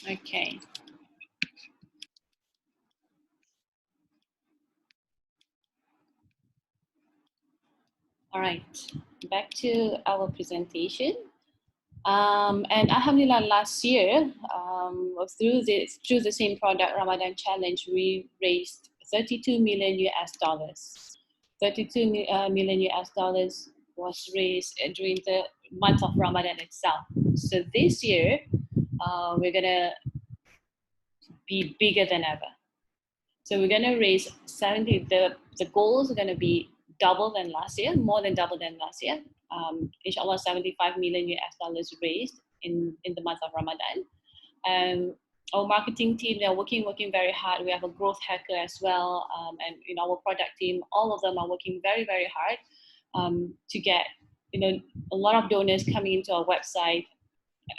Okay. All right, back to our presentation. And Alhamdulillah, last year, through the same product Ramadan challenge, we raised 32 million US dollars. 32 million US dollars was raised during the month of Ramadan itself. So this year, we're gonna be bigger than ever. So we're gonna raise 70. The goals are gonna be double than last year, more than double than last year. Inshallah, 75 million US dollars raised in the month of Ramadan. Our marketing team, they're working very hard. We have a growth hacker as well, and our product team, all of them are working very hard to get a lot of donors coming into our website,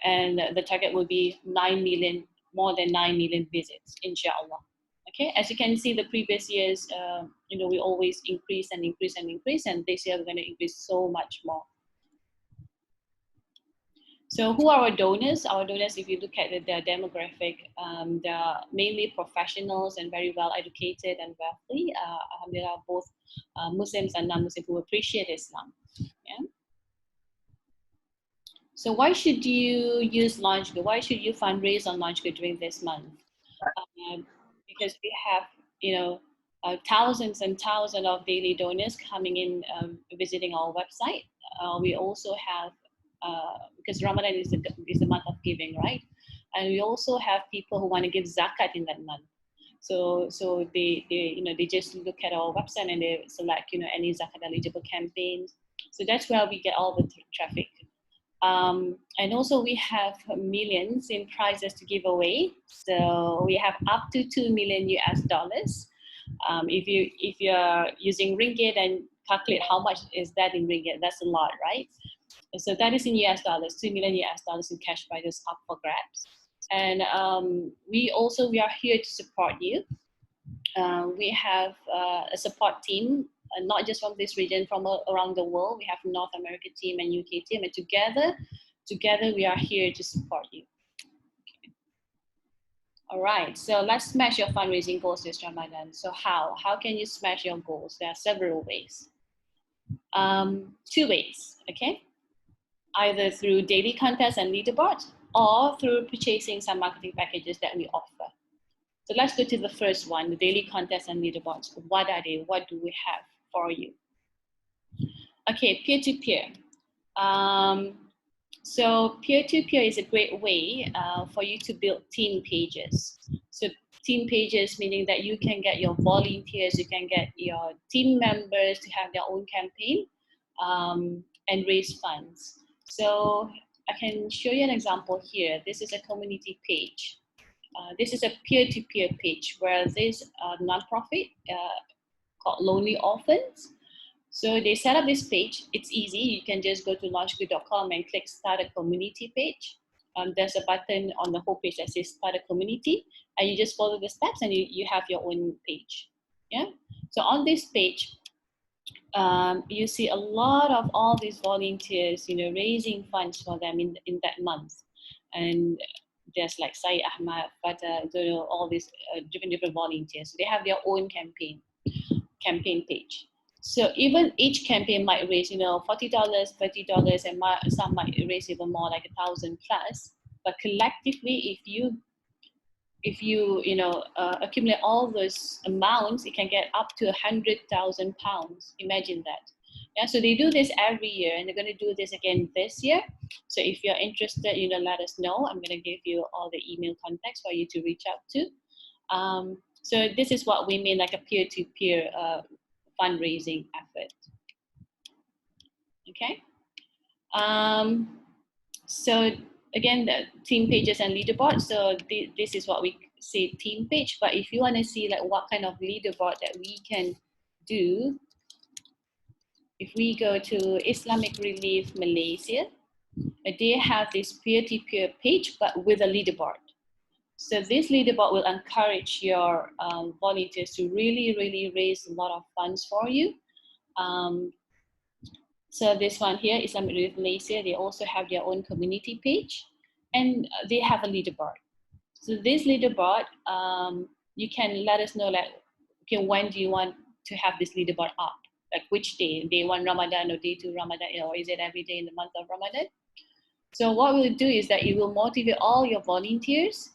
and the target will be 9 million, more than 9 million visits, inshallah. Okay, as you can see, the previous years, we always increase and increase and increase, and this year we're going to increase so much more. So who are our donors? Our donors, if you look at their demographic, they're mainly professionals and very well educated and wealthy. Alhamdulillah, both Muslims and non-Muslims who appreciate Islam. Yeah. So why should you use LaunchGood? Why should you fundraise on LaunchGood during this month? Because we have, thousands and thousands of daily donors coming in, visiting our website. We also have, because Ramadan is the month of giving, right? And we also have people who want to give zakat in that month. So they just look at our website and they select any zakat eligible campaigns. So that's where we get all the traffic. And also we have millions in prizes to give away. So we have up to 2 million US dollars. If you're using ringgit and calculate how much is that in ringgit, that's a lot, right? So that is in US dollars, 2 million US dollars in cash prizes up for grabs. And we are here to support you. We have a support team, not just from this region, from around the world. We have North America team and UK team, and together we are here to support you. Okay. All right, so let's smash your fundraising goals this Ramadan. So how can you smash your goals? There are several ways. 2 ways, okay? Either through daily contests and leaderbots, or through purchasing some marketing packages that we offer. So let's go to the first one, the daily contests and leaderbots. What are they? What do we have for you? Okay, peer-to-peer. So peer-to-peer is a great way for you to build team pages. So team pages meaning that you can get your volunteers, you can get your team members to have their own campaign and raise funds. So I can show you an example here. This is a community page. This is a peer-to-peer page where there's a nonprofit called Lonely Orphans. So they set up this page. It's easy. You can just go to launchgood.com and click Start a Community page. There's a button on the whole page that says Start a Community, and you just follow the steps and you have your own page. Yeah. So on this page, you see a lot of all these volunteers, raising funds for them in that month. And there's like Sai Ahmad, but all these different volunteers. So they have their own campaign page. So even each campaign might raise, $40, $30, and some might raise even more, like 1,000 plus. But collectively, if you accumulate all those amounts, it can get up to 100,000 pounds. Imagine that. Yeah, so they do this every year, and they're going to do this again this year. So if you're interested, let us know. I'm going to give you all the email contacts for you to reach out to. So this is what we mean, like a peer-to-peer fundraising effort. Okay. So again, the team pages and leaderboards. So this is what we say team page. But if you want to see like what kind of leaderboard that we can do, if we go to Islamic Relief Malaysia, they have this peer-to-peer page, but with a leaderboard. So this leaderboard will encourage your volunteers to really raise a lot of funds for you. So this one here, Islamic Relief Malaysia, they also have their own community page, and they have a leaderboard. So this leaderboard, you can let us know like, okay, when do you want to have this leaderboard up? Like which day, day 1 Ramadan or day 2 Ramadan, or is it every day in the month of Ramadan? So what we'll do is that it will motivate all your volunteers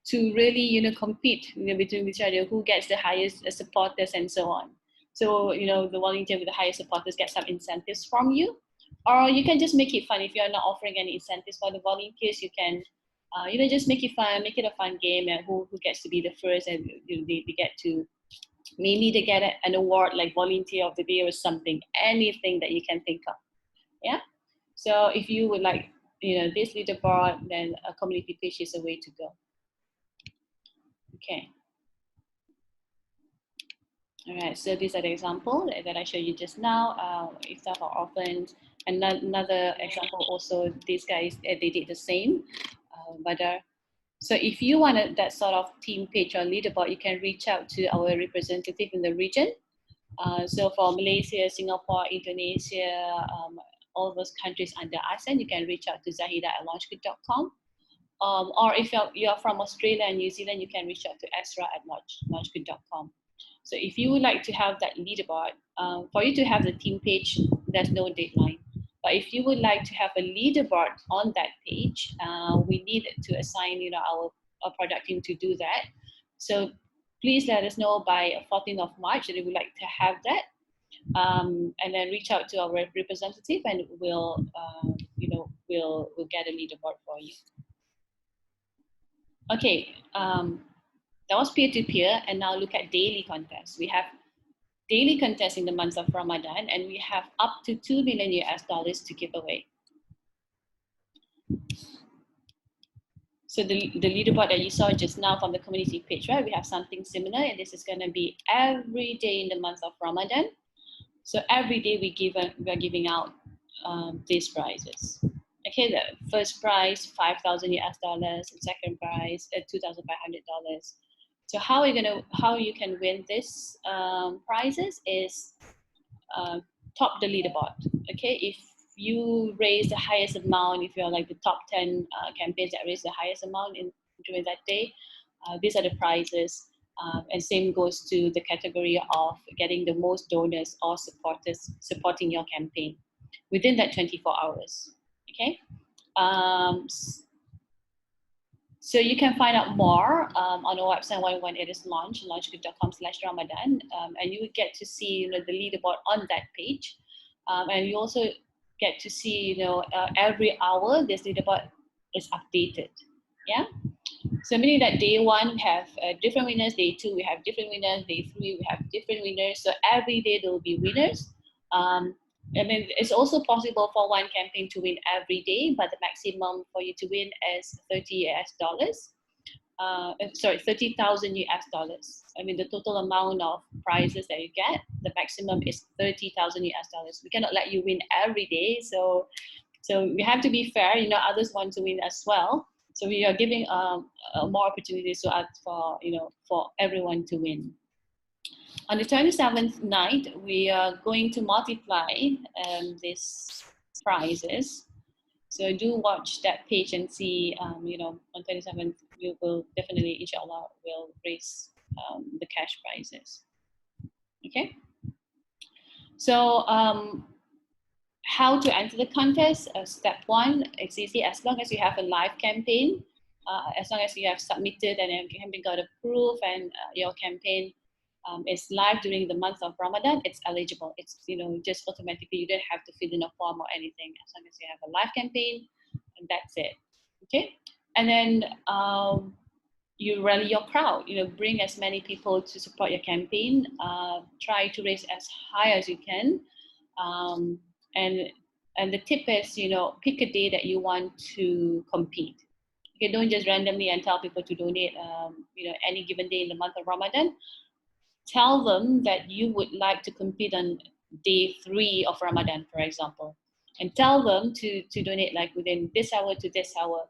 to really, compete, between each other, who gets the highest supporters and so on. So, the volunteer with the highest supporters get some incentives from you, or you can just make it fun. If you're not offering any incentives for the volunteers, you can, just make it fun, make it a fun game, and who gets to be the first, and they get to, maybe they get an award like volunteer of the day or something, anything that you can think of. Yeah. So if you would like, this leaderboard, then a community page is a way to go. Okay. All right, so these are the examples that I showed you just now. Iftar for orphans. Another example also, these guys, they did the same. So if you wanted that sort of team page or leaderboard, you can reach out to our representative in the region. So for Malaysia, Singapore, Indonesia, all those countries under ASEAN, you can reach out to Zahida at LaunchGood.com. Or if you're from Australia and New Zealand, you can reach out to Esra at LaunchGood.com. So if you would like to have that leaderboard, for you to have the team page, there's no deadline. But if you would like to have a leaderboard on that page, we need to assign, our product team to do that. So please let us know by 14th of March that you would like to have that. And then reach out to our representative, and we'll get a leaderboard for you. Okay, that was peer-to-peer, and now look at daily contests. We have daily contests in the month of Ramadan, and we have up to $2 million to give away. So the leaderboard that you saw just now from the community page, right? We have something similar, and this is going to be every day in the month of Ramadan. So every day we're giving out these prizes. Okay, the first prize $5,000, and second prize $2,500. So how you can win this prizes is top the leaderboard. Okay, if you raise the highest amount, if you're like the top 10 campaigns that raise the highest amount during that day, these are the prizes. And same goes to the category of getting the most donors or supporters supporting your campaign within that 24 hours. Okay. So you can find out more on our website when it is launched, launchgood.com/Ramadan, and you will get to see the leaderboard on that page, and you also get to see every hour this leaderboard is updated. Yeah. So meaning that day 1 we have different winners, day 2 we have different winners, day 3 we have different winners. So every day there will be winners. And then it's also possible for one campaign to win every day, but the maximum for you to win is $30,000. I mean, the total amount of prizes that you get, the maximum is $30,000. We cannot let you win every day, so we have to be fair. Others want to win as well. So we are giving more opportunities to ask for everyone to win. On the 27th night, we are going to multiply these prizes. So do watch that page and see, on 27th, we will definitely, inshallah, will raise the cash prizes. Okay. So how to enter the contest? Step 1, it's easy. As long as you have a live campaign, as long as you have submitted and your campaign got approved, and your campaign is live during the month of Ramadan, it's eligible. It's just automatically, you don't have to fill in a form or anything. As long as you have a live campaign, and that's it. Okay, and then you rally your crowd. Bring as many people to support your campaign. Try to raise as high as you can. And the tip is, pick a day that you want to compete. Okay, don't just randomly and tell people to donate, any given day in the month of Ramadan. Tell them that you would like to compete on day 3 of Ramadan, for example, and tell them to donate like within this hour to this hour,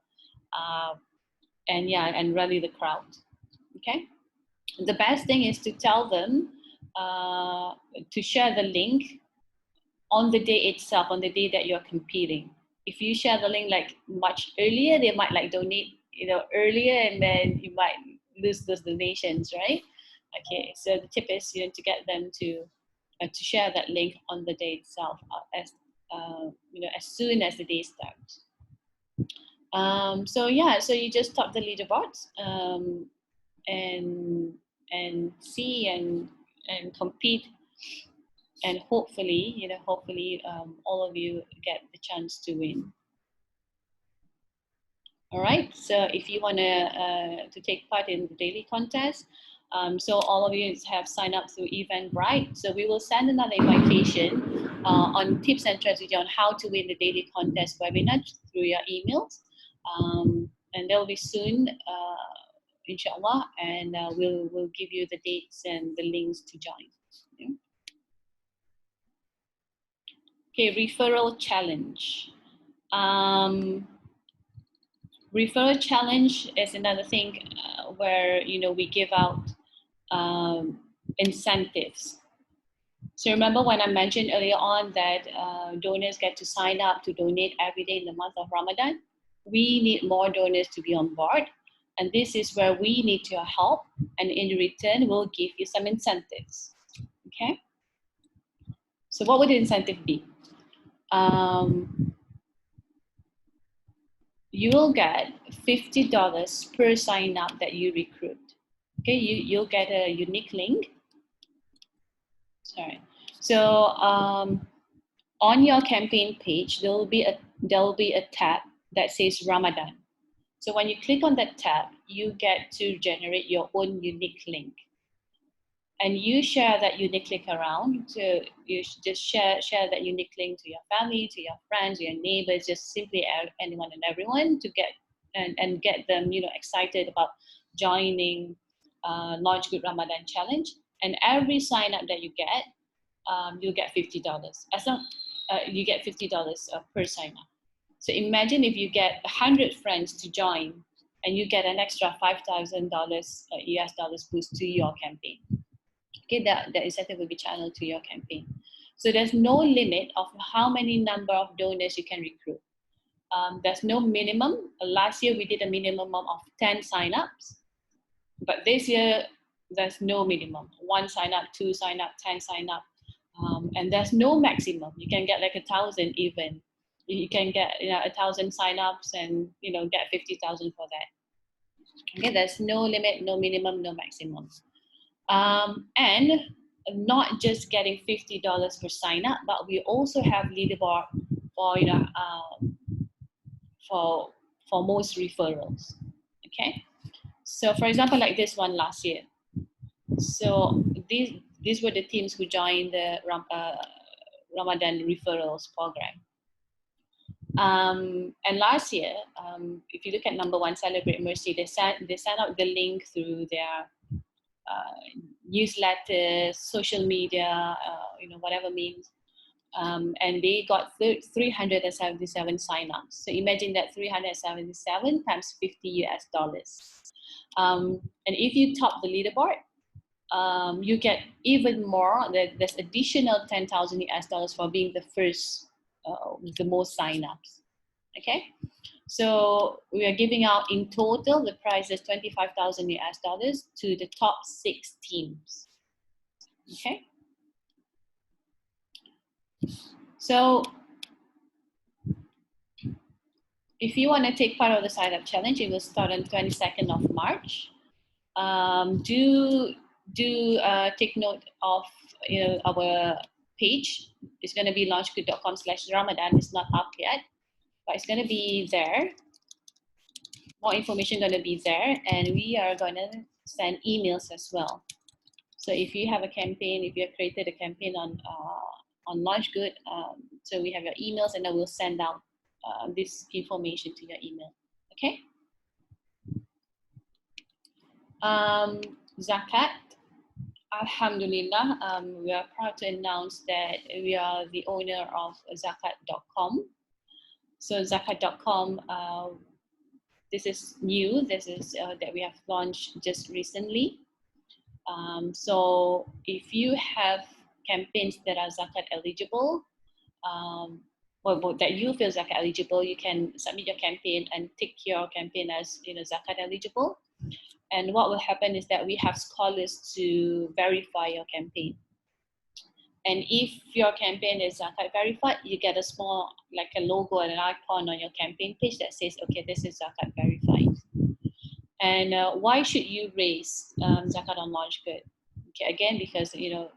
and rally the crowd. Okay. The best thing is to tell them to share the link on the day itself, on the day that you're competing. If you share the link like much earlier, they might like donate earlier, and then you might lose those donations, right? Okay, so the tip is to get them to share that link on the day itself, as as soon as the day starts. So yeah, so you just top the leaderboards, and see and compete, and hopefully all of you get the chance to win. All right, so if you want to take part in the daily contest, so all of you have signed up through Eventbrite, so we will send another invitation on tips and strategy on how to win the daily contest webinar through your emails, and they'll be soon, inshallah, and we'll give you the dates and the links to join. Okay, referral challenge. Referral challenge is another thing where we give out incentives. So remember when I mentioned earlier on that donors get to sign up to donate every day in the month of Ramadan? We need more donors to be on board, and this is where we need your help, and in return we'll give you some incentives. Okay, so what would the incentive be? You will get $50 per sign up that you recruit. Okay, you'll get a unique link. Sorry. So on your campaign page, there'll be a tab that says Ramadan. So when you click on that tab, you get to generate your own unique link, and you share that unique link around. So you just share that unique link to your family, to your friends, your neighbors, just simply anyone and everyone to get and get them excited about joining LaunchGood Ramadan Challenge. And every sign up that you get, you'll get $50. As long you get $50 per sign up. So imagine if you get 100 friends to join, and you get an extra $5,000 US dollars boost to your campaign. Okay, that incentive will be channeled to your campaign. So there's no limit of how many number of donors you can recruit. There's no minimum. Last year we did a minimum of 10 signups, but this year there's no minimum. 1 sign up, 2 sign up, 10 sign up, and there's no maximum. You can get like 1,000 even. You can get 1,000 signups and get 50,000 for that. Okay, there's no limit, no minimum, no maximum. And not just getting $50 per sign up, but we also have leaderboard for most referrals. Okay, so for example, like this one last year. So these were the teams who joined the Ramadan referrals program. And last year, if you look at number 1, Celebrate Mercy, they sent out the link through their newsletters, social media, whatever means, and they got 377 signups. So imagine that 377 times $50 US dollars. And if you top the leaderboard, you get even more. There's additional 10,000 US dollars for being the first with the most signups. Okay, so we are giving out in total, the prize is 25,000 US dollars to the top 6 teams. Okay, so if you want to take part of the sign up challenge, it will start on 22nd of March. Do take note of our page. It's going to be launchgood.com/Ramadan. It's not up yet, but it's going to be there. More information going to be there, and we are going to send emails as well. So if you have a campaign, if you have created a campaign on LaunchGood, so we have your emails, and I will send out this information to your email. Okay. Zakat. Alhamdulillah, we are proud to announce that we are the owner of zakat.com. So zakat.com, this is new. This is that we have launched just recently. So if you have campaigns that are zakat eligible, or that you feel zakat eligible, you can submit your campaign and tick your campaign as zakat eligible. And what will happen is that we have scholars to verify your campaign. And if your campaign is zakat verified, you get a small, like a logo and an icon on your campaign page that says, okay, this is zakat verified. And why should you raise zakat on LaunchGood? Okay, again, because the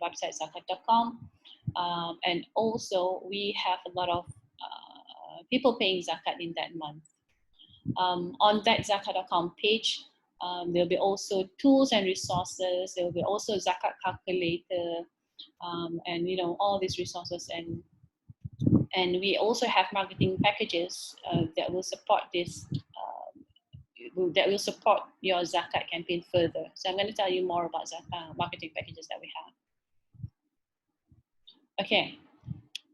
website zakat.com, and also we have a lot of people paying zakat in that month. On that zakat.com page, there'll be also tools and resources. There will be also zakat calculator, and all these resources, and we also have marketing packages that will support this. That will support your zakat campaign further. So I'm going to tell you more about zakat marketing packages that we have. Okay,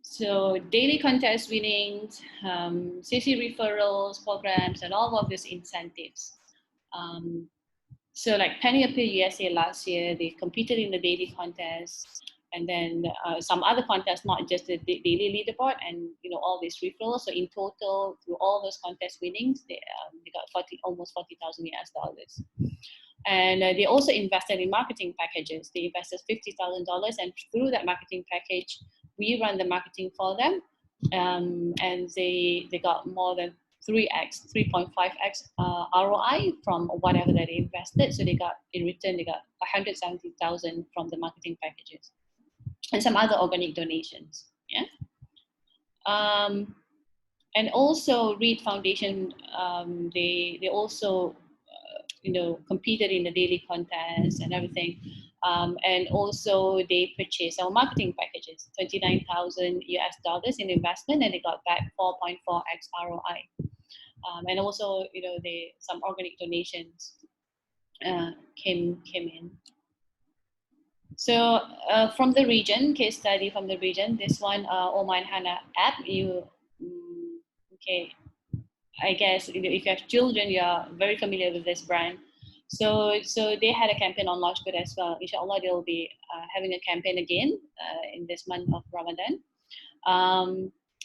so daily contest winnings, CC referrals, programs, and all of these incentives. So like Penny Appeal USA last year, they competed in the daily contest, and then some other contests, not just the daily leaderboard, and all these referrals. So in total, through all those contest winnings, they got almost $40,000 US. And they also invested in marketing packages. They invested $50,000, and through that marketing package, we run the marketing for them, and they got more than 3.5x ROI from whatever that they invested. So they got, in return, they got 170,000 from the marketing packages and some other organic donations. Yeah. And also Reed Foundation, they also competed in the daily contest and everything. And also they purchased our marketing packages, $29,000 US in investment, and they got back 4.4x ROI. And also, some organic donations came in. So from the region, case study from the region, this one, Oma and Hannah app, okay, I guess if you have children, you're very familiar with this brand. So they had a campaign on LaunchGood as well. Inshallah, they'll be having a campaign again in this month of Ramadan.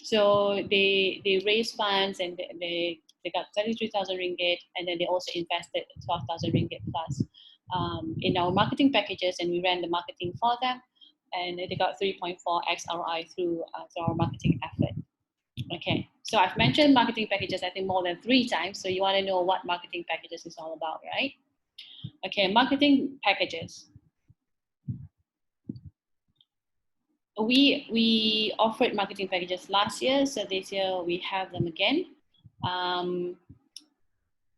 So they raised funds, and they got 33,000 ringgit, and then they also invested 12,000 ringgit plus in our marketing packages, and we ran the marketing for them, and they got 3.4x ROI through our marketing effort. Okay, so I've mentioned marketing packages, I think, more than 3 times. So you want to know what marketing packages is all about, right? Okay, marketing packages. We offered marketing packages last year, so this year we have them again.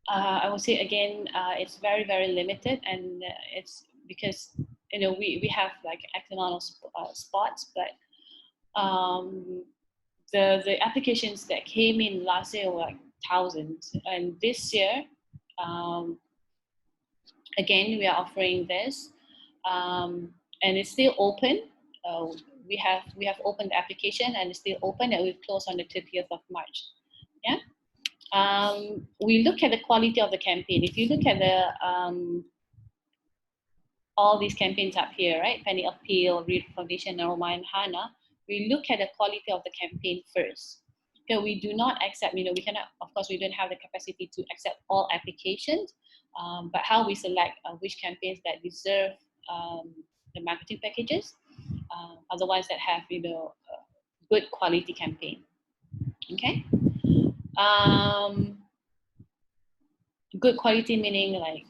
I would say again, it's very, very limited, and it's because we have like X amount of spots, but the applications that came in last year were like thousands, and this year, again, we are offering this, and it's still open. We have opened the application, and it's still open, and we'll close on the 30th of March. Yeah. We look at the quality of the campaign. If you look at the all these campaigns up here, right? Penny Appeal, Reed Foundation, Roma and Hannah. We look at the quality of the campaign first. Okay, we do not accept, we cannot, of course, we don't have the capacity to accept all applications, but how we select which campaigns that deserve the marketing packages are the ones that have, good quality campaign. Okay. Good quality meaning like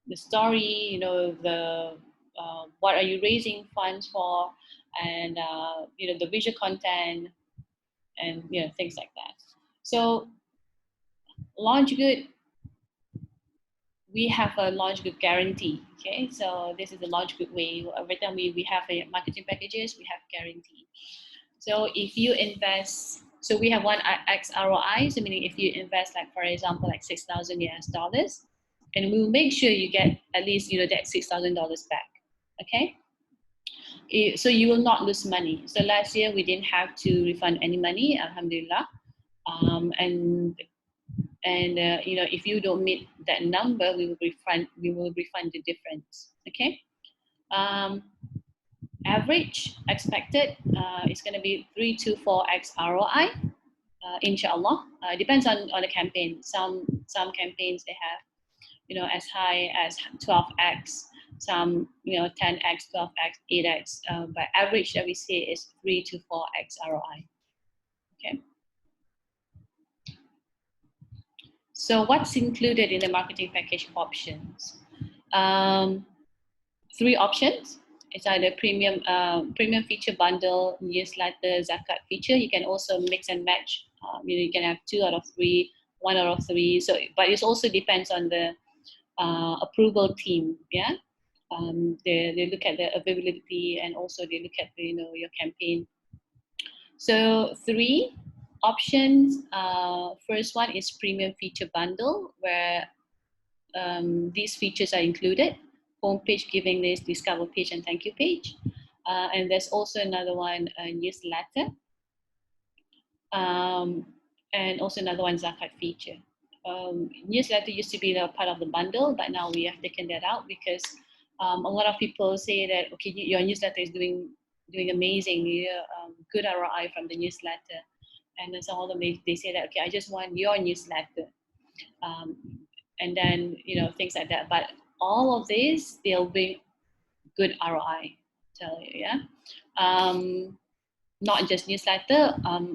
the story, the what are you raising funds for, and the visual content, and things like that. So LaunchGood, we have a LaunchGood guarantee. Okay, so this is the LaunchGood way. Every time we have a marketing packages, we have guarantee. So if you invest, so we have 1x ROI, so meaning if you invest, like for example, like $6,000 US, and we'll make sure you get at least that $6,000 back. Okay, so you will not lose money. So last year we didn't have to refund any money, alhamdulillah. And if you don't meet that number, we will refund the difference. Okay. average expected is going to be 3 to 4x ROI. Inshallah, depends on the campaign. Some campaigns they have, you know, as high as 12x, some, you know, 10x, 12x, 8x. But average that we see is 3 to 4x ROI. Okay. So what's included in the marketing package options? 3 options. It's either premium feature bundle, newsletter, zakat feature. You can also mix and match. You know, you can have 2 out of 3, 1 out of 3. So, but it also depends on the approval team. Yeah, they look at the availability, and also they look at the, you know, your campaign. So 3 options. First one is premium feature bundle, where these features are included: homepage, giving list, discover page, and thank you page. And there's also another one, a newsletter, and also another one, zakat feature. Newsletter used to be a part of the bundle, but now we have taken that out because a lot of people say that, okay, your newsletter is doing amazing, good ROI from the newsletter, and then some of them they say that, okay, I just want your newsletter, and then, you know, things like that. But all of this, they'll bring good ROI, tell you, yeah. Not just newsletter,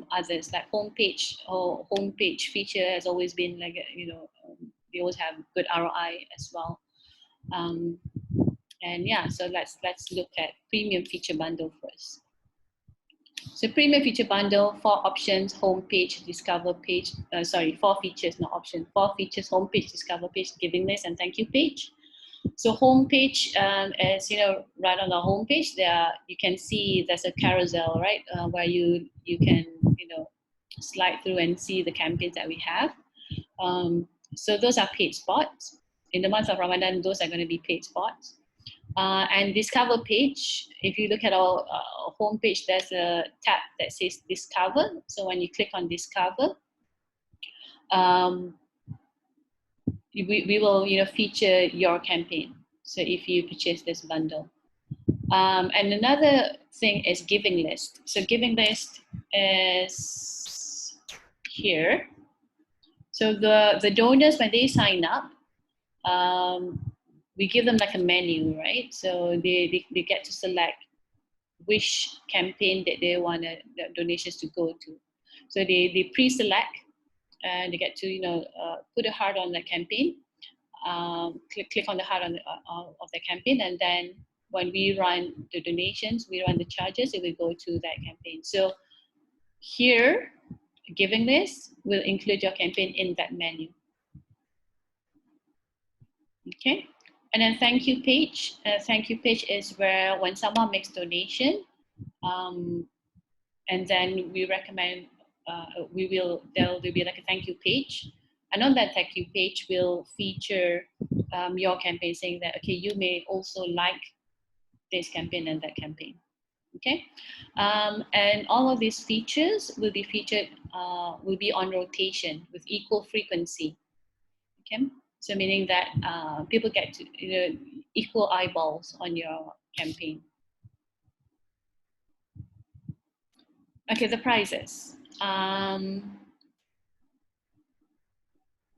others like homepage or homepage feature has always been like, you know, they always have good ROI as well. And yeah, so let's look at premium feature bundle first. So premium feature bundle, 4 options: homepage, discover page. 4 features, not option. 4 features: homepage, discover page, giving list, and thank you page. So homepage, as you know, right on the homepage, there you can see there's a carousel, right, where you can, you know, slide through and see the campaigns that we have. So those are paid spots. In the month of Ramadan, those are going to be paid spots. And discover page, if you look at our homepage, there's a tab that says discover. So when you click on discover, we will, you know, feature your campaign. So if you purchase this bundle. And another thing is giving list. So giving list is here. So the donors, when they sign up, we give them like a menu, right? So they get to select which campaign that they want the donations to go to. So they pre-select, and they get to, you know, put a heart on the campaign, click on the heart on of the campaign, and then when we run the donations, we run the charges, it will go to that campaign. So here, giving list will include your campaign in that menu. Okay, and then thank you page. Thank you page is where when someone makes donation, and then we recommend, there will be like a thank you page. And on that thank you page, will feature your campaign, saying that, okay, you may also like this campaign and that campaign. Okay, and all of these features will be featured, will be on rotation with equal frequency. Okay, so meaning that people get to, you know, equal eyeballs on your campaign. Okay, the prizes.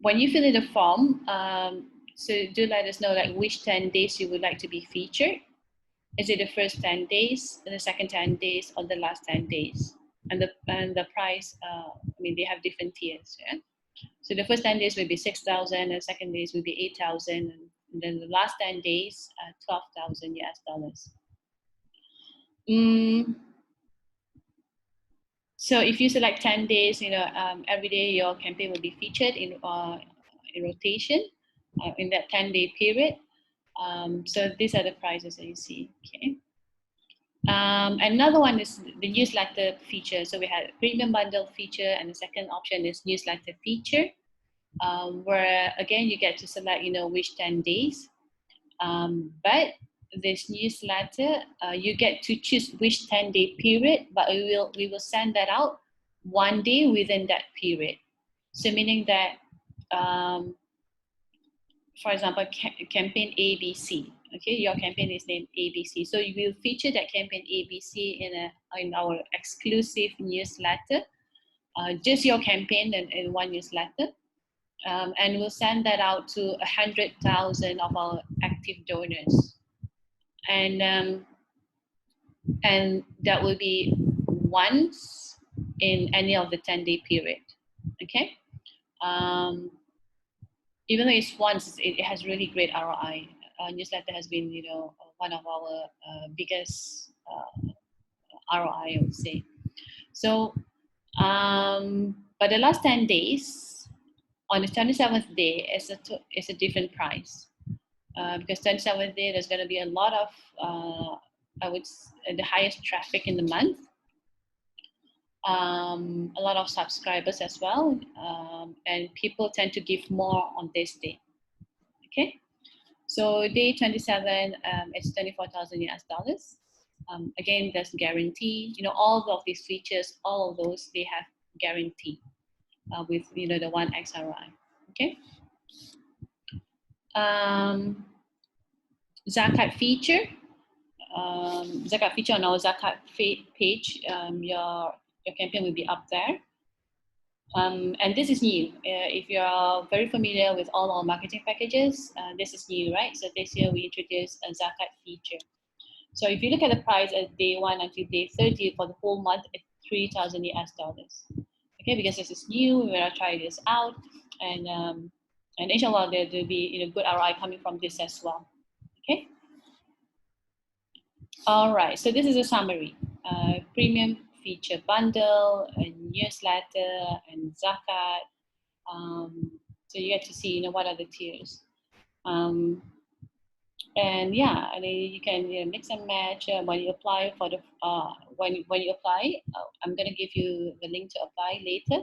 When you fill in the form, so do let us know like which 10 days you would like to be featured. Is it the first 10 days, the second 10 days, or the last 10 days? And the price, I mean, they have different tiers. Yeah? So the first 10 days will be 6,000, the second days will be 8,000, and then the last 10 days, 12,000 US dollars. So if you select 10 days, you know, every day your campaign will be featured in rotation in that 10-day period. So these are the prices that you see. Okay. Another one is the newsletter feature. So we had premium bundle feature, and the second option is newsletter feature, where again you get to select, you know, which 10 days. But this newsletter, you get to choose which 10-day period, but we will send that out one day within that period. So meaning that, for example, campaign ABC, Okay, your campaign is named ABC. So we will feature that campaign ABC in our exclusive newsletter. Just your campaign in one newsletter. And we'll send that out to 100,000 of our active donors. And that will be once in any of the 10-day period. Okay. Even though it's once, it has really great ROI. Newsletter has been, one of our biggest ROI, I would say. So, but the last 10 days, on the 27th day, it's a different price. Because 27th day, there's going to be a lot of, the highest traffic in the month. A lot of subscribers as well, and people tend to give more on this day. Okay, so day 27, it's 24,000 US dollars. Again, there's guarantee. All of these features, all of those, they have guarantee with the 1x ROI. Okay. Zakat feature. Zakat feature on our Zakat page. Your campaign will be up there. And this is new. If you're very familiar with all our marketing packages, this is new, right? So this year we introduced a Zakat feature. So if you look at the price at day 1 until day 30 for the whole month, it's 3,000 US dollars. Okay, because this is new, we're gonna try this out, and inshallah there will be good ROI coming from this as well. Okay. All right. So this is a summary. Premium feature bundle, a newsletter, and Zakat. So you get to see, what are the tiers. And yeah, and then you can mix and match when you apply for the when you apply. I'm gonna give you the link to apply later.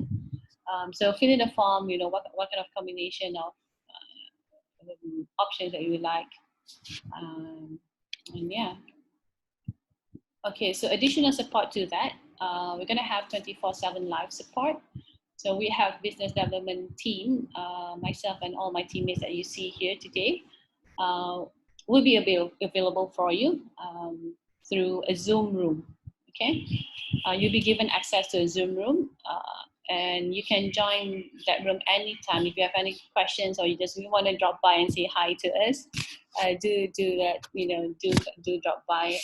So fill in the form. What kind of combination of options that you would like. And yeah. Okay, so additional support to that, we're gonna have 24/7 live support. So we have business development team, myself and all my teammates that you see here today, will be available for you through a Zoom room. Okay, you'll be given access to a Zoom room, and you can join that room anytime. If you have any questions or you just want to drop by and say hi to us, do that. Do drop by.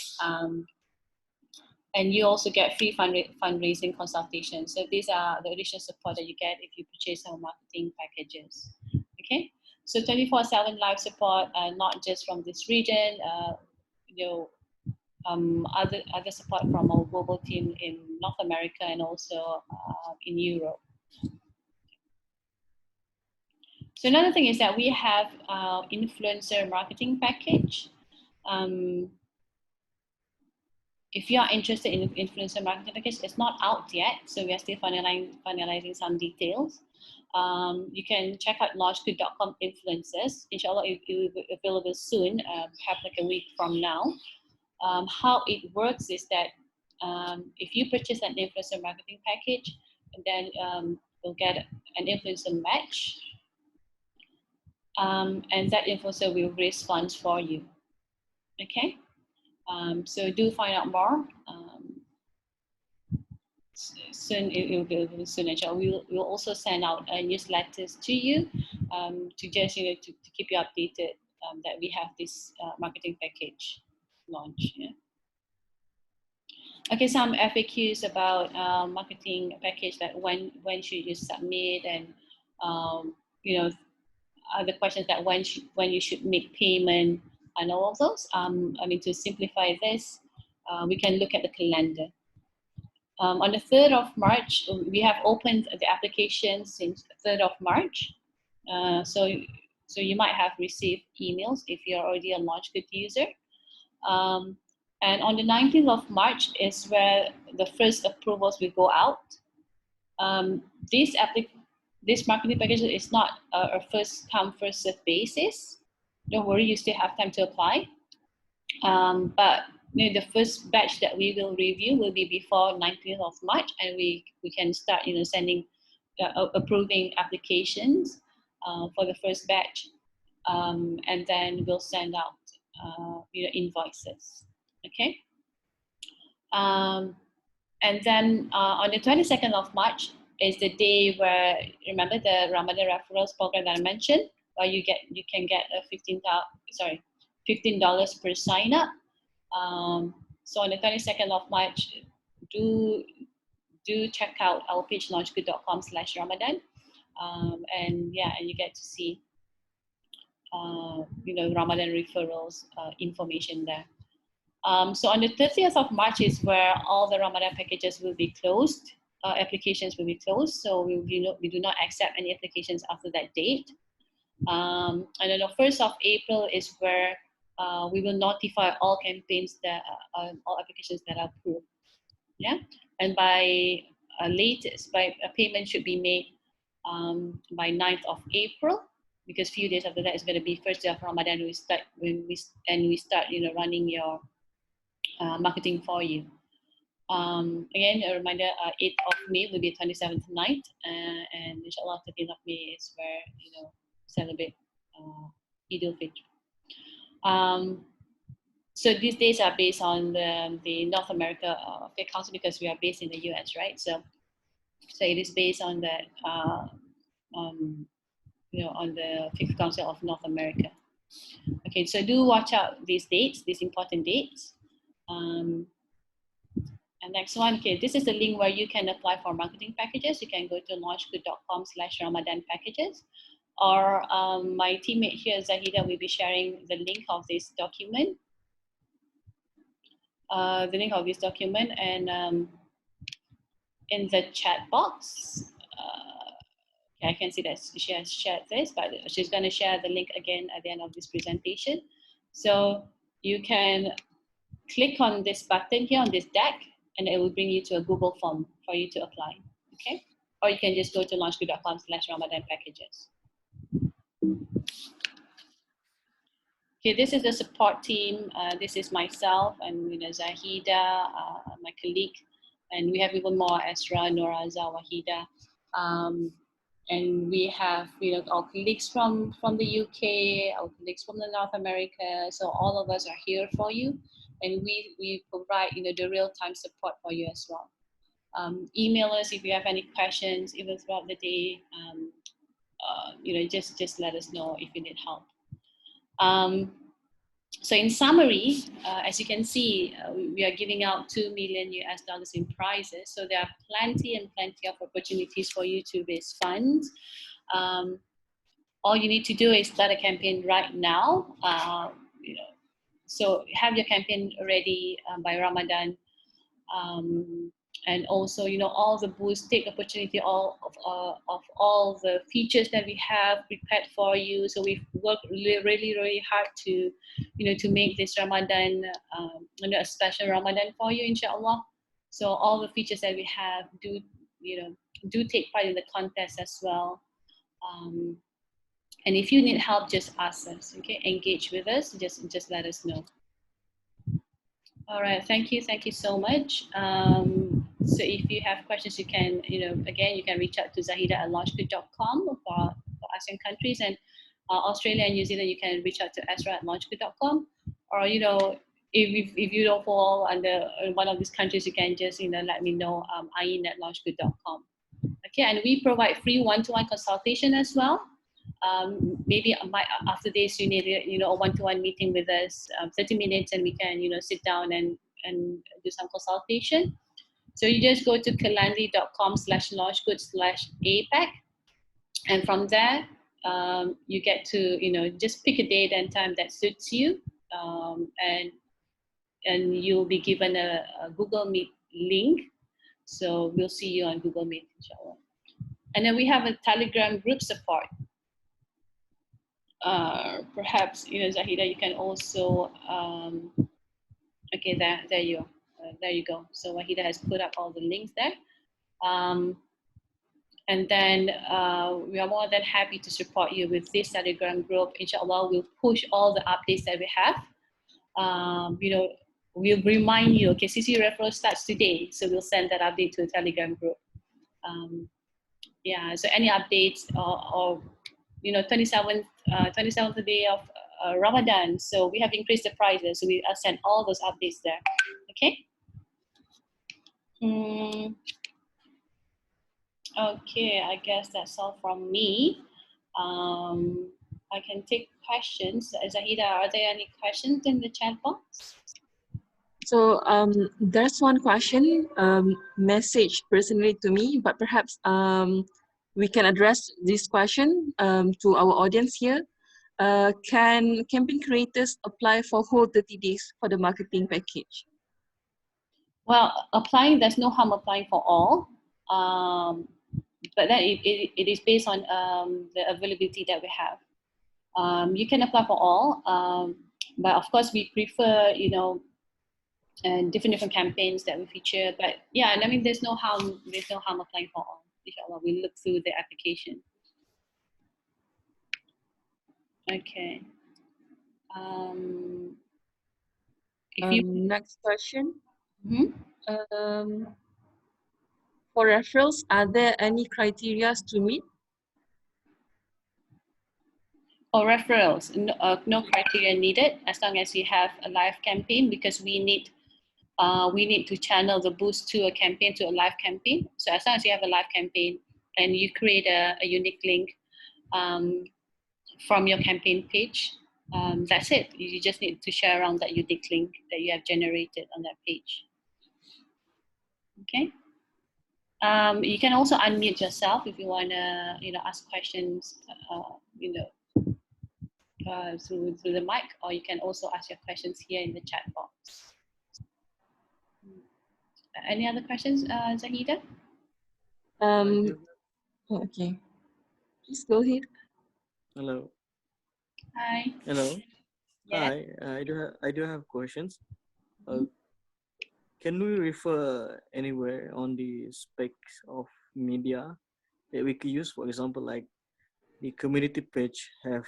And you also get free fundraising consultation. So these are the additional support that you get if you purchase our marketing packages. Okay, so 24/7 live support, not just from this region. Other support from our global team in North America and also in Europe. So another thing is that we have influencer marketing package. If you are interested in influencer marketing package, it's not out yet, so we are still finalizing some details. You can check out LaunchGood.com influencers. Inshallah, it will be available soon, perhaps like a week from now. How it works is that if you purchase an influencer marketing package, then you'll get an influencer match, and that influencer will raise funds for you. Okay. So do find out more. Soon it will be available soon. We'll also send out newsletters to you to just to keep you updated that we have this marketing package launch. Yeah. Okay, some FAQs about marketing package, that when should you submit, and other questions that when you should make payment and all of those. To simplify this, we can look at the calendar. On the 3rd of March, we have opened the application since 3rd of March. So you might have received emails if you're already a LaunchGood user. And on the 19th of March is where the first approvals will go out. This marketing package is not a first come, first serve basis. Don't worry, you still have time to apply. But the first batch that we will review will be before 19th of March, and we can start sending approving applications for the first batch, and then we'll send out invoices. Okay. And then on the 22nd of March is the day where, remember the Ramadan Referrals program that I mentioned, where you can get a $15 per sign up. So on the 22nd of March, do check out our page launchgood.com/Ramadan, and you get to see Ramadan referrals information there. So on the 30th of March is where all the Ramadan packages will be closed. Applications will be closed, so we do not accept any applications after that date. And then the 1st of April is where we will notify all campaigns that all applications that are approved. Yeah, and by a payment should be made by 9th of April, because few days after that is going to be first day of Ramadan. We start running your marketing for you. Again, a reminder: 8th of May will be 27th night, and inshallah 13th of May is where celebrate Eid al-Fitr. So these days are based on the North America Fair Council, because we are based in the US, right? So it is based on that on the Fifth Council of North America. Okay, so do watch out these dates, these important dates. And next one, okay, this is the link where you can apply for marketing packages. You can go to launchgood.com/Ramadan packages, or my teammate here, Zahida, will be sharing the link of this document. And in the chat box, okay, I can see that she has shared this, but she's going to share the link again at the end of this presentation. So you can click on this button here on this deck, and it will bring you to a Google form for you to apply. Okay, or you can just go to launchgood.com/Ramadan packages. Okay, this is the support team. This is myself and Zahida, my colleague, and we have even more: Esra, Noraza, Wahida, and we have our colleagues from the UK, our colleagues from the North America. So all of us are here for you, and we provide the real-time support for you as well. Email us if you have any questions, even throughout the day. Just let us know if you need help. So in summary, as you can see, we are giving out $2 million in prizes. So there are plenty of opportunities for you to raise funds. All you need to do is start a campaign right now. So have your campaign ready by Ramadan. And also, all the booths, take opportunity of all the features that we have prepared for you. So we've worked really hard to, to make this Ramadan, a special Ramadan for you, inshallah. So all the features that we have do take part in the contest as well. And if you need help, just ask us. Okay, engage with us. Just let us know. All right, thank you so much. So if you have questions, you can, again, you can reach out to Zahida at launchgood.com for ASEAN countries, and Australia and New Zealand, you can reach out to Esra at launchgood.com, or if you don't fall under one of these countries, you can just let me know, Ayin at launchgood.com. Okay, and we provide free one-to-one consultation as well. Maybe after this you need a one-to-one meeting with us, 30 minutes, and we can sit down and do some consultation. So you just go to calendly.com/launchgood/APAC, and from there you get to just pick a date and time that suits you, and you'll be given a Google Meet link. So we'll see you on Google Meet, inshallah. And then we have a Telegram group support. Perhaps Zahida, you can also okay, there you go. So Wahida has put up all the links there, and then we are more than happy to support you with this Telegram group. Inshallah, we'll push all the updates that we have. We'll remind you. Okay, CC referral starts today, so we'll send that update to the Telegram group. Yeah, so any updates or 27th day of Ramadan, so we have increased the prices. So we send all those updates there. Okay. Okay, I guess that's all from me. I can take questions. Zahida, are there any questions in the chat box? So there's one question messaged personally to me, but perhaps we can address this question to our audience here. Can campaign creators apply for whole 30 days for the marketing package? Well, there's no harm applying for all. But then it is based on the availability that we have. You can apply for all, but of course we prefer, and different campaigns that we feature. But yeah, I mean, there's no harm applying for all. Inshallah, we look through the application. Okay. Next question. For referrals, are there any criteria to meet? For referrals, no criteria needed as long as you have a live campaign, because we need to channel the boost to a campaign, to a live campaign. So as long as you have a live campaign and you create a unique link from your campaign page, that's it. You just need to share around that unique link that you have generated on that page. Okay. You can also unmute yourself if you want to, ask questions, through the mic, or you can also ask your questions here in the chat box. Any other questions, Zahida? Okay. Please go ahead. Hello. Hi. Hello. Yeah. Hi. I do have questions. Can we refer anywhere on the specs of media that we could use? For example, like the community page have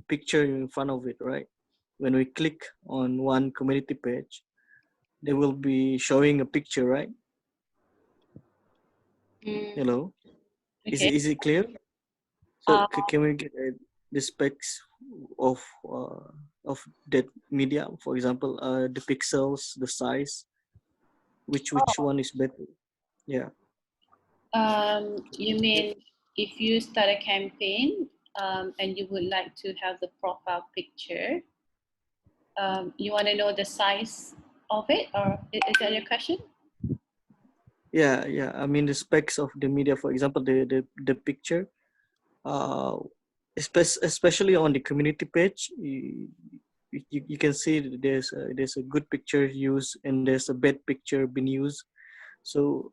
picture in front of it, right? When we click on one community page, they will be showing a picture, right? Hello. Okay. Is it clear? So can we get the specs of that media? For example, the pixels, the size, which one is better? Yeah. You mean if you start a campaign and you would like to have the profile picture, you want to know the size of it, or is that your question? Yeah. I mean the specs of the media. For example, the picture, especially on the community page, you can see that there's a good picture used and there's a bad picture being used. So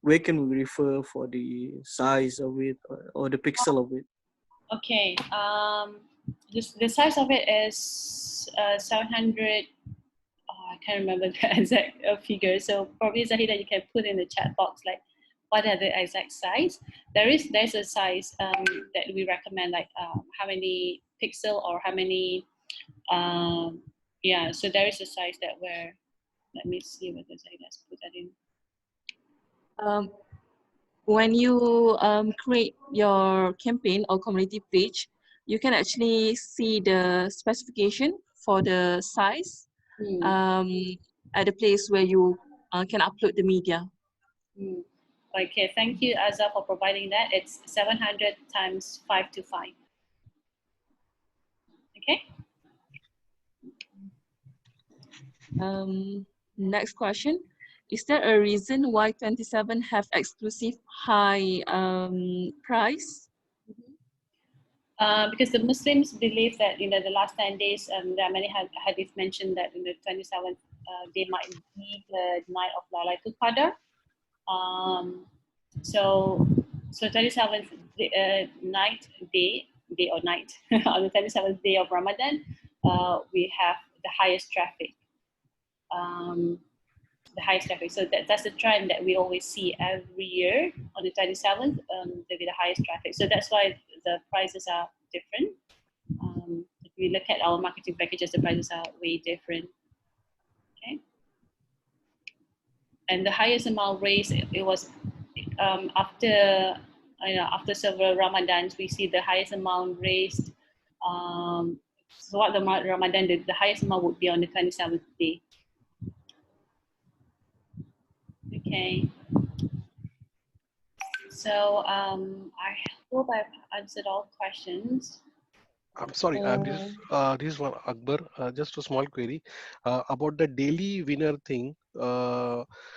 where can we refer for the size of it or the pixel of it? Okay. The size of it is 700. I can't remember the exact figure. So probably Zahida, you can put in the chat box like what are the exact size. There's a size that we recommend, like how many pixel or how many. Yeah. So there is a size that let me see whether Zahida's put that in. When you create your campaign or community page, you can actually see the specification for the size at the place where you can upload the media. Okay, thank you, Azza, for providing that. It's 700 times 525. Okay. Next question. Is there a reason why 27 have exclusive high price? Because the Muslims believe that the last 10 days, there are many hadith mentioned that in the 27th day might be the night of Laylatul Qadr. So 27th night on the 27th day of Ramadan, we have the highest traffic. So that's the trend that we always see every year on the 27th. There'll be the highest traffic. So that's why the prices are different. If we look at our marketing packages, the prices are way different. Okay. And the highest amount raised, it was after several Ramadans, we see the highest amount raised So what the Ramadan, the highest amount would be on the 27th day. Okay. So I hope I've answered all questions. I'm sorry, this is one Akbar. Just a small query about the daily winner thing.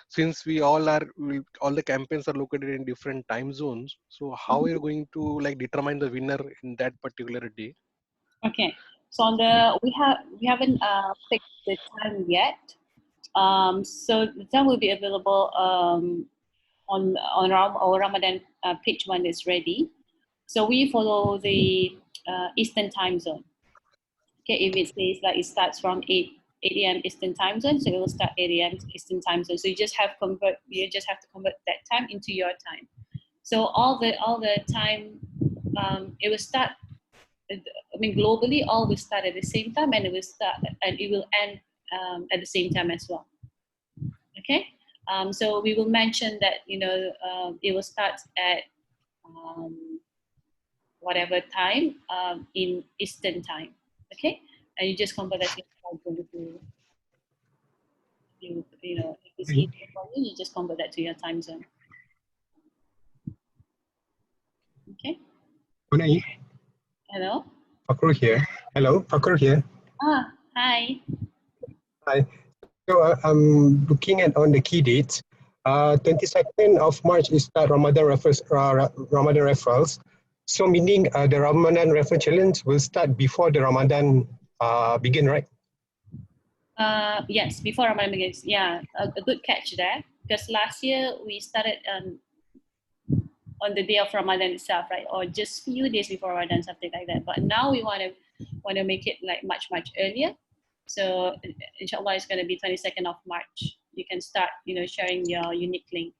Since all the campaigns are located in different time zones, so how are you going to like determine the winner in that particular day? Okay. So on we haven't picked the time yet. So the time will be available on our Ramadan page when it's ready. So we follow the Eastern time zone. Okay, if it says like it starts from 8 a.m. Eastern time zone, so it will start 8 a.m. Eastern time zone. So you just have to convert that time into your time. So all the time, it will start. I mean, globally, all will start at the same time, and it will end at the same time as well. Okay, so we will mention that it will start at whatever time in Eastern time. Okay, and you just convert that into if it's easier for you, you just convert that to your time zone. Okay. Unai, Hello. Fakrul here. Hello, Fakrul here. Hi. Hi. So I'm looking at on the key dates. 22nd of March is the Ramadan referrals. So meaning the Ramadan referral challenge will start before the Ramadan begin, right? Yes, before Ramadan begins. Yeah, a good catch there. Because last year we started on the day of Ramadan itself, right? Or just few days before Ramadan, something like that. But now we want to make it like much earlier. So inshallah, it's going to be 22nd of March. You can start, sharing your unique link.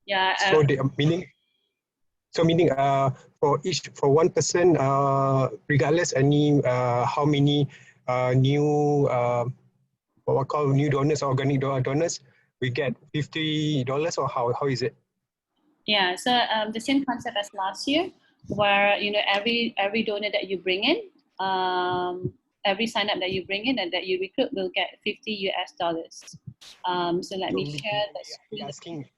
Yeah. So meaning for one person, regardless how many new what we call new donors, organic donors, we get $50, or how is it? Yeah, so the same concept as last year, where every donor that you bring in, every sign up that you bring in and that you recruit will get $50. So let me share the screen.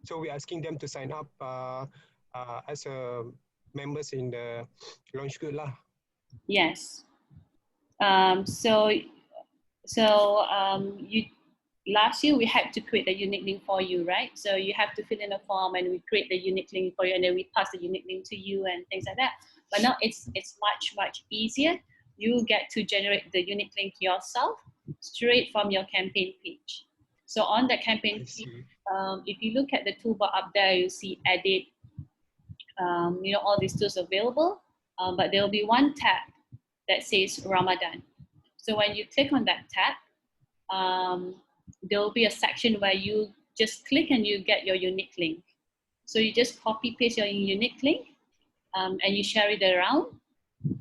So we're asking them to sign up as members in the LaunchGood lah. Yes. Last year we had to create a unique link for you, right? So you have to fill in a form and we create the unique link for you, and then we pass the unique link to you and things like that. But now it's much easier. You get to generate the unique link yourself straight from your campaign page. So on the campaign page, if you look at the toolbar up there, you see edit, all these tools available, but there will be one tab that says Ramadan. So when you click on that tab, there will be a section where you just click and you get your unique link. So you just copy paste your unique link and you share it around.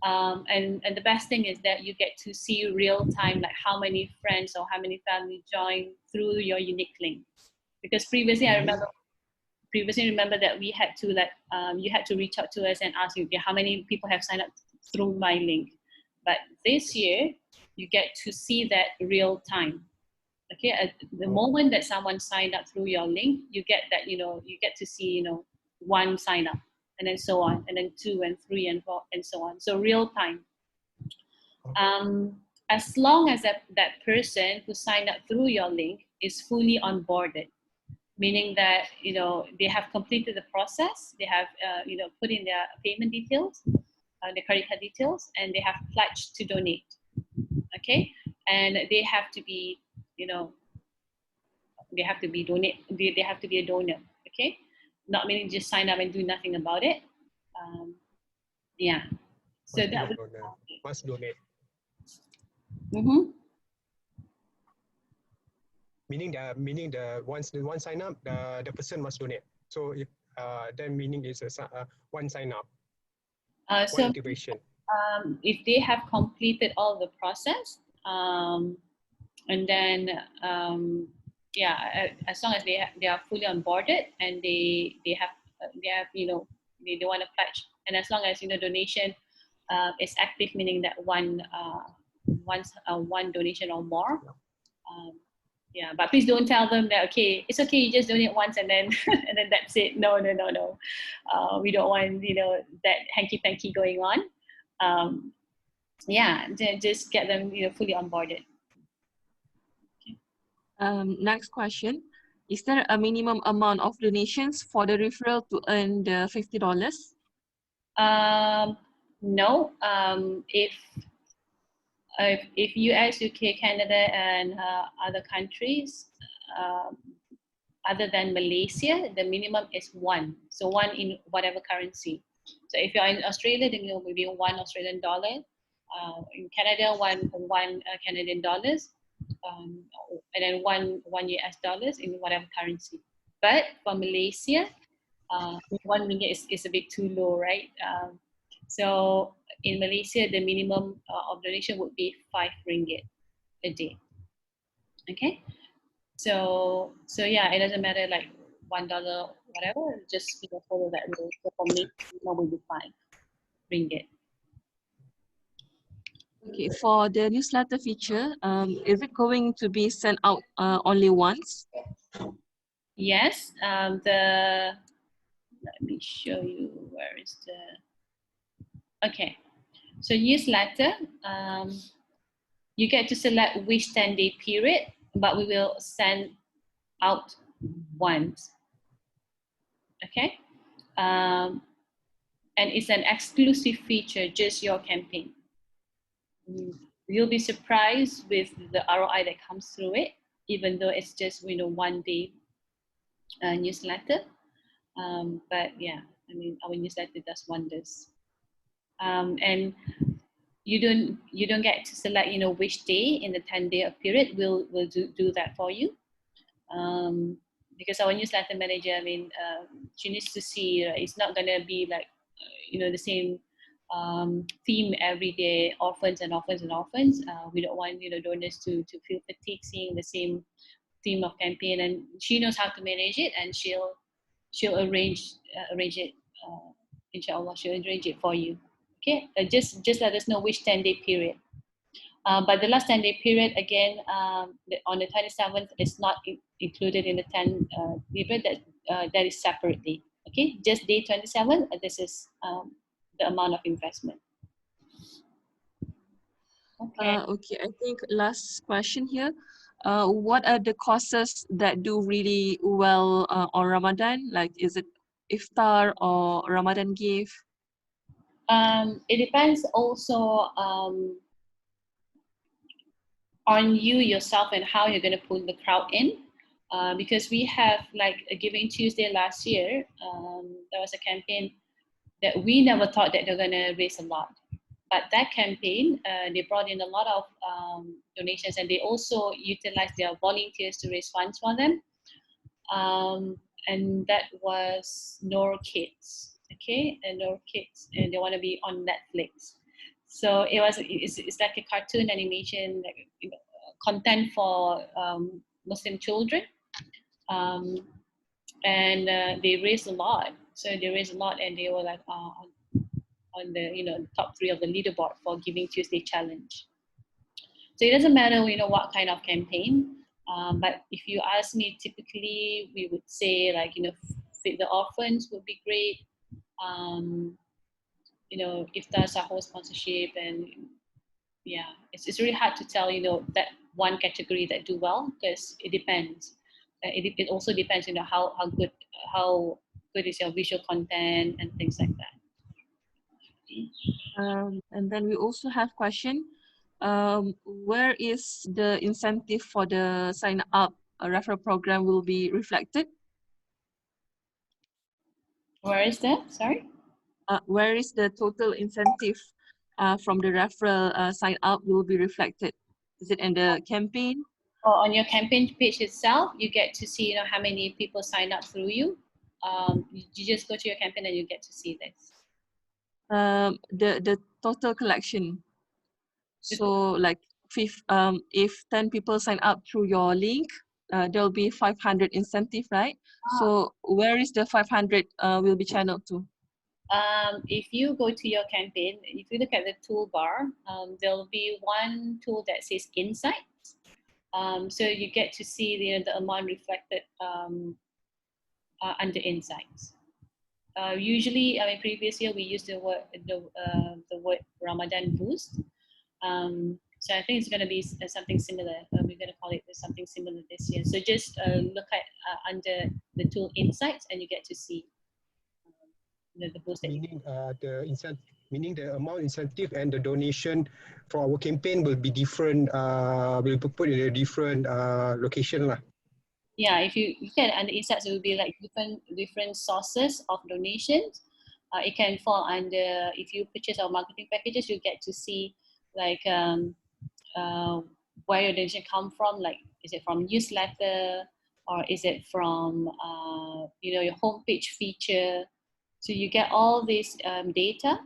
And the best thing is that you get to see real time, like how many friends or how many family join through your unique link. Because previously, I remember that we had to you had to reach out to us and ask you, how many people have signed up through my link. But this year, you get to see that real time. Okay, at the moment that someone signed up through your link, you get that, you get to see, one sign up, and then so on, and then 2 and 3 and 4 and so on. So real time. As long as that person who signed up through your link is fully onboarded, meaning that, they have completed the process, they have, put in their payment details, their credit card details, and they have pledged to donate. Okay, and they have to be, they have to be a donor. Okay, not meaning just sign up and do nothing about it. Yeah, so that would must donate. Meaning the once one sign up, the person must donate. So if then meaning is one sign up. So integration. If they have completed all the process, and then as long as they are fully onboarded and they have they want to pledge, and as long as donation is active, meaning that one donation or more. Yeah, but please don't tell them that, okay, it's okay, you just donate once and then and then that's it. No. We don't want, that hanky panky going on. Yeah, just get them, fully onboarded. Next question. Is there a minimum amount of donations for the referral to earn the $50? No. If US, UK, Canada, and other countries, other than Malaysia, the minimum is one. So one in whatever currency. So if you're in Australia, then it will be $1 Australian. In Canada, one Canadian dollars, and then one US dollars in whatever currency. But for Malaysia, RM1 is a bit too low, right? So in Malaysia, the minimum of donation would be RM5 a day. Okay, so yeah, it doesn't matter like $1, whatever. Just follow that rule. So for me, minimum will be RM5. Okay, for the newsletter feature, is it going to be sent out only once? Yes. Let me show you where is the. Okay, so newsletter. You get to select which 10-day period, but we will send out once. Okay, and it's an exclusive feature, just your campaign. You'll be surprised with the ROI that comes through it, even though it's just 1 day newsletter. But yeah, I mean, our newsletter does wonders. And you don't get to select which day in the 10-day period. We'll do that for you. Because our newsletter manager, I mean, she needs to see it's not gonna be like the same theme every day, orphans. We don't want donors to feel fatigued seeing the same theme of campaign, and she knows how to manage it, and she'll arrange it. Inshallah, she'll arrange it for you. Okay, just let us know which 10-day period. But the last 10-day period, again, on the 27th, is not included in the 10 period. That is separately. Okay, just day 27. This is the amount of investment. Okay. Okay, I think last question here. What are the courses that do really well on Ramadan? Like, is it iftar or Ramadan gift? It depends also on you yourself and how you're going to pull the crowd in. Because we have like a Giving Tuesday last year. There was a campaign that we never thought that they're going to raise a lot. But that campaign, they brought in a lot of donations, and they also utilized their volunteers to raise funds for them. And that was Noor Kids, okay? And Noor Kids, and they want to be on Netflix. So it's like a cartoon animation, like content for Muslim children, and they raised a lot. So they raised a lot, and they were like on the top 3 of the leaderboard for Giving Tuesday challenge. So it doesn't matter what kind of campaign, but if you ask me, typically we would say like Feed the Orphans would be great. Iftar Sahur sponsorship, and yeah, it's really hard to tell that one category that do well, because it depends. It also depends how good is your visual content and things like that. And then we also have question, where is the incentive for the sign up referral program will be reflected? Where is that? Sorry? Where is the total incentive from the referral sign up will be reflected? Is it in the campaign? Or on your campaign page itself, you get to see how many people sign up through you. You just go to your campaign and you get to see this. The total collection. So like if 10 people sign up through your link, there'll be 500 incentive, right? So where is the 500 will be channeled to? If you go to your campaign, if you look at the toolbar, there'll be one tool that says Insights. So you get to see the amount reflected under Insights. Usually, I mean, previous year we used the word Ramadan boost. So I think it's going to be something similar. We're going to call it something similar this year. So just look at under the tool Insights, and you get to see the boost. Meaning meaning the amount incentive and the donation for our campaign will be different. Will be put in a different location lah. Yeah, if you can, under Insights, it will be like different sources of donations. It can fall under, if you purchase our marketing packages, you get to see like where your donation come from. Like, is it from newsletter, or is it from your homepage feature? So you get all this data,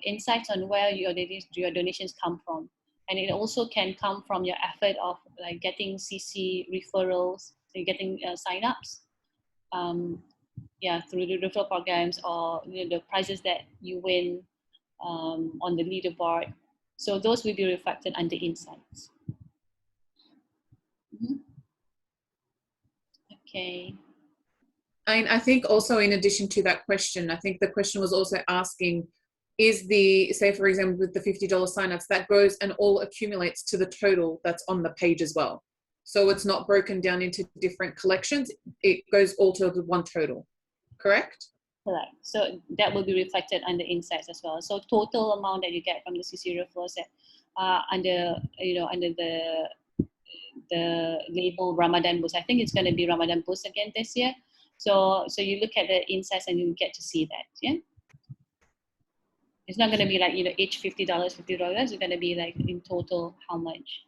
insights on where your donations come from. And it also can come from your effort of like getting CC referrals, so you're getting sign-ups, through the referral programs, or the prizes that you win on the leaderboard. So those will be reflected under Insights. Okay. And I think also in addition to that question, I think the question was also asking, is the, say for example, with the $50 signups, that goes and all accumulates to the total that's on the page as well. So it's not broken down into different collections. It goes all to the one total, correct? Correct. So that will be reflected under Insights as well. So total amount that you get from the CC referrals that under the label Ramadan Boost. I think it's going to be Ramadan Boost again this year. So you look at the Insights and you get to see that. Yeah. It's not going to be like each $50. It's going to be like in total how much.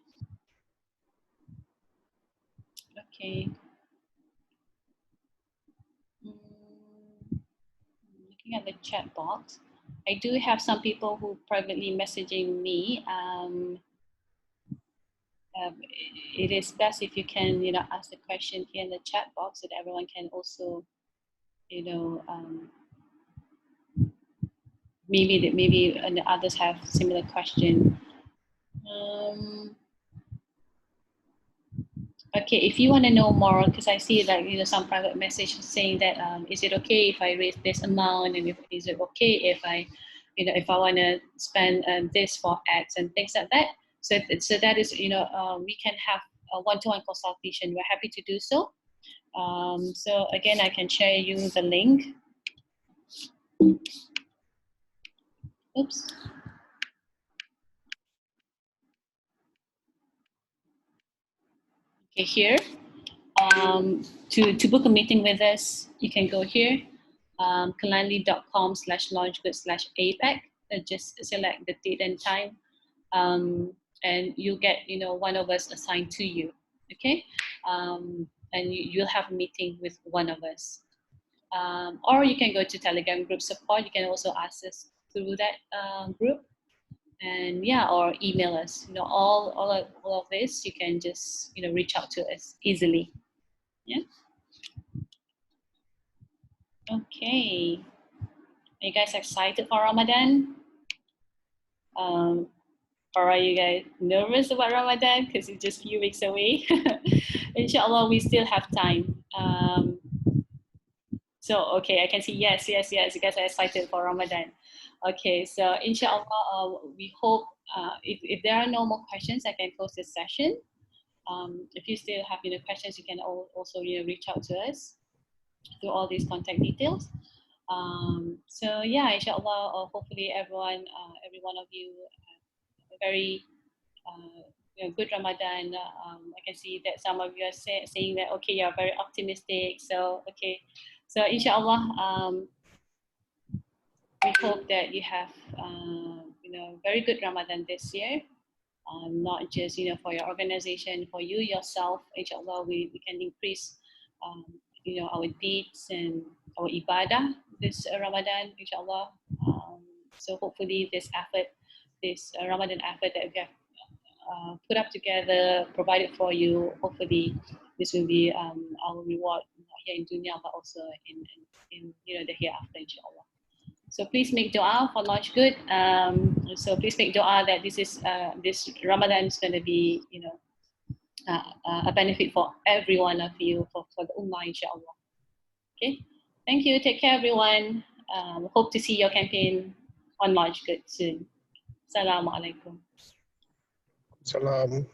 Okay. Looking at the chat box, I do have some people who privately messaging me. It is best if you can, ask the question here in the chat box so that everyone can also, maybe and the others have similar question. Okay, if you want to know more, because I see like some private message saying that is it okay if I raise this amount, and is it okay if I, if I want to spend this for ads and things like that. So that is we can have a one-to-one consultation. We're happy to do so. So again, I can share you the link. Oops. Okay, here. To book a meeting with us, you can go here, kalanli.com/launchgood/APAC. Just select the date and time, and you get one of us assigned to you. Okay, and you'll have a meeting with one of us, or you can go to Telegram group support. You can also ask us through that group, and or email us. All of this you can just reach out to us easily. Yeah. Okay. Are you guys excited for Ramadan? Or are you guys nervous about Ramadan because it's just a few weeks away? Inshallah, we still have time. So, okay, I can see yes. You guys are excited for Ramadan. Okay, so inshallah, we hope if there are no more questions, I can close this session. If you still have questions, you can also reach out to us through all these contact details. So yeah, inshallah, hopefully every one of you a very good Ramadan. I can see that some of you are saying that okay, you're very optimistic. So okay, so inshallah, we hope that you have very good Ramadan this year. Not just for your organization, for you yourself. Inshallah, we can increase our deeds and our ibadah this Ramadan, inshallah. So hopefully this effort, this Ramadan effort that we have put up together, provided for you, hopefully this will be our reward here in dunya, but also in the hereafter, inshallah. So please make dua for LaunchGood. So please make dua that this Ramadan is going to be, a benefit for every one of you, for the Ummah, inshallah. Okay, thank you. Take care, everyone. Hope to see your campaign on LaunchGood soon. Assalamu alaikum. Salam.